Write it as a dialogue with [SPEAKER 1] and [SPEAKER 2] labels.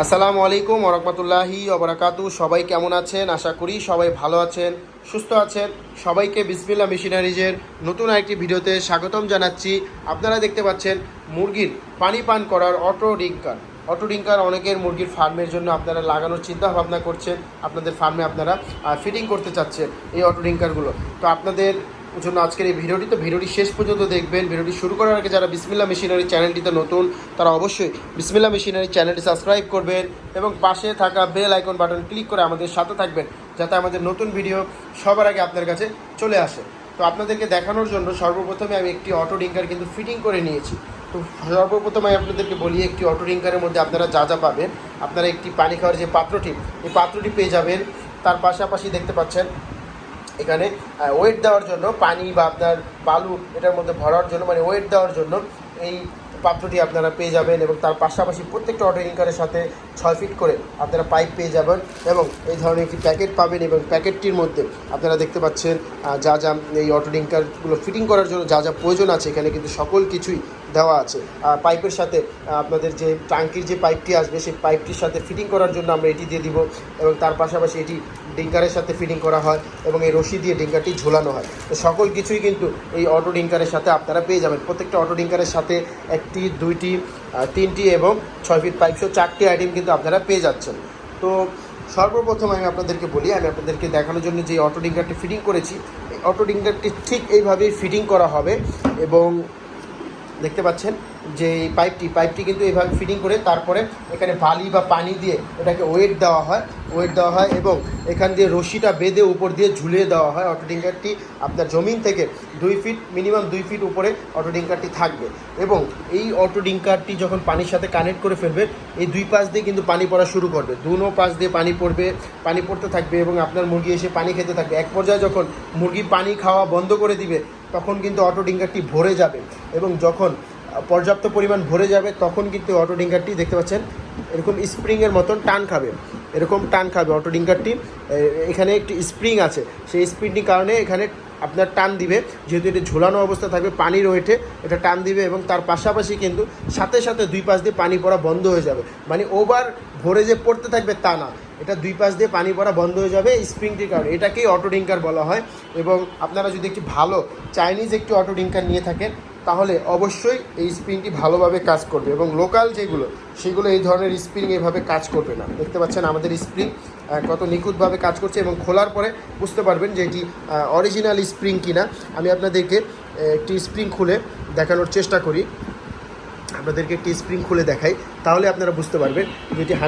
[SPEAKER 1] আসসালামু আলাইকুম ওরহমতুল্লাহি ওবরাকাতু। সবাই কেমন আছেন? আশা করি সবাই ভালো আছেন, সুস্থ আছেন। সবাইকে বিসমিল্লাহ মেশিনারিজের নতুন আরেকটি ভিডিওতে স্বাগতম জানাচ্ছি। আপনারা দেখতে পাচ্ছেন মুরগির পানি পান করার অটো ডিঙ্কার অনেকের মুরগির ফার্মের জন্য আপনারা লাগানোর চিন্তা ভাবনা করছেন। আপনাদের ফার্মে আপনারা ফিটিং করতে চাচ্ছেন এই অটো ডিঙ্কারগুলো। তো আপনাদের জন্য আজকের এই ভিডিওটি শেষ পর্যন্ত দেখবেন। ভিডিওটি শুরু করার আগে যারা বিসমিল্লাহ মেশিনারি চ্যানেলটিতে নতুন, তারা অবশ্যই বিসমিল্লাহ মেশিনারি চ্যানেলটি সাবস্ক্রাইব করবেন এবং পাশে থাকা বেল আইকন বাটন ক্লিক করে আমাদের সাথে থাকবেন, যাতে আমাদের নতুন ভিডিও সবার আগে আপনার কাছে চলে আসে। তো আপনাদেরকে দেখানোর জন্য সর্বপ্রথমে আমি একটি অটো ডিঙ্কার কিন্তু ফিটিং করে নিয়েছি। তো সর্বপ্রথম আমি আপনাদেরকে বলি, একটি অটো ডিঙ্কারের মধ্যে আপনারা যা যা পাবেন, আপনারা একটি পানি খাওয়ার যে পাত্রটি, এই পাত্রটি পেয়ে যাবেন। তার পাশাপাশি দেখতে পাচ্ছেন এখানে ওয়েট দেওয়ার জন্য পানি বা আপনার বালু এটার মধ্যে ভরার জন্য, মানে ওয়েট দেওয়ার জন্য এই পাত্রটি আপনারা পেয়ে যাবেন। এবং তার পাশাপাশি প্রত্যেকটা অটো ডিঙ্কারের সাথে 6 ফিট করে আপনারা পাইপ পেয়ে যাবেন এবং এই ধরনের একটি প্যাকেট পাবেন। এবং প্যাকেটটির মধ্যে আপনারা দেখতে পাচ্ছেন যা যা এই অটো ডিঙ্কারগুলো ফিটিং করার জন্য যা যা প্রয়োজন আছে, এখানে কিন্তু সকল কিছুই দেওয়া আছে। পাইপের সাথে আপনাদের যে টাঙ্কির যে পাইপটি আসবে, সেই পাইপটির সাথে ফিটিং করার জন্য আমরা এটি দিয়ে দিব। এবং তার পাশাপাশি এটি ডিঙ্কারের সাথে ফিটিং করা হয় এবং এই রশি দিয়ে ডিঙ্কারটি ঝোলানো হয়। তো সকল কিছুই কিন্তু এই অটো ডিঙ্কারের সাথে আপনারা পেয়ে যাবেন। প্রত্যেকটা অটো ডিঙ্কারের সাথে 1টি 2টি 3টি এবং 6 ফিট পাইপ সহ 4টি আইটেম কিন্তু আপনারা পেয়ে যাচ্ছেন। তো সর্বপ্রথম আমি আপনাদেরকে বলি, আমি আপনাদেরকে দেখানোর জন্য যে অটো ডিঙ্কারটি ফিটিং করেছি, এই অটো ডিঙ্কারটি ঠিক এইভাবেই ফিটিং করা হবে। এবং দেখতে পাচ্ছেন যে এই পাইপটি কিন্তু এইভাবে ফিটিং করে তারপরে এখানে বালি বা পানি দিয়ে এটাকে ওয়েট দেওয়া হয় এবং এখান দিয়ে রশিটা বেঁধে উপর দিয়ে ঝুলিয়ে দেওয়া হয়। অটো ডিঙ্কারটি আপনার জমিন থেকে 2 ফিট, মিনিমাম 2 ফিট উপরে অটো ডিঙ্কারটি থাকবে। এবং এই অটো ডিঙ্কারটি যখন পানির সাথে কানেক্ট করে ফেলবে, এই 2 পাশ দিয়ে কিন্তু পানি পড়া শুরু করবে, দুনো পাশ দিয়ে পানি পড়তে থাকবে এবং আপনার মুরগি এসে পানি খেতে থাকবে। এক পর্যায়ে যখন মুরগি পানি খাওয়া বন্ধ করে দিবে, তখন কিন্তু অটো ডিঙ্কারটি ভরে যাবে। এবং যখন পর্যাপ্ত পরিমাণ ভরে যাবে, তখন কিন্তু অটো ডিঙ্কারটি দেখতে পাচ্ছেন এরকম স্প্রিংয়ের মতন টান খাবে অটো ডিঙ্কারটি। এখানে একটি স্প্রিং আছে, সেই স্প্রিংটির কারণে এখানে আপনার টান দিবে, যেহেতু এটা ঝোলানো অবস্থা থাকবে পানির ওয়েটে, এটা টান দিবে। এবং তার পাশাপাশি কিন্তু সাথে সাথে 2 পাশ দিয়ে পানি পড়া বন্ধ হয়ে যাবে। মানে ওভার ভরে যে পড়তে থাকবে তা না, এটা 2 পাশ দিয়ে পানি পড়া বন্ধ হয়ে যাবে এই স্প্রিংটির কারণে। এটাকেই অটো ডিঙ্কার বলা হয়। এবং আপনারা যদি একটি ভালো চাইনিজ একটি অটো ডিঙ্কার নিয়ে থাকেন, তাহলে অবশ্যই এই স্প্রিংটি ভালোভাবে কাজ করবে। এবং লোকাল যেগুলো, সেগুলো এই ধরনের স্প্রিং এইভাবে কাজ করবে না। দেখতে পাচ্ছেন আমাদের স্প্রিং কত নিখুঁতভাবে কাজ করছে এবং খোলার পরে বুঝতে পারবেন যে এটি অরিজিনাল স্প্রিং কিনা। আমি আপনাদেরকে একটি স্প্রিং খুলে দেখানোর চেষ্টা করি, আপনাদেরকে একটি স্প্রিং খুলে দেখাই, তাহলে আপনারা বুঝতে পারবেন যে এটি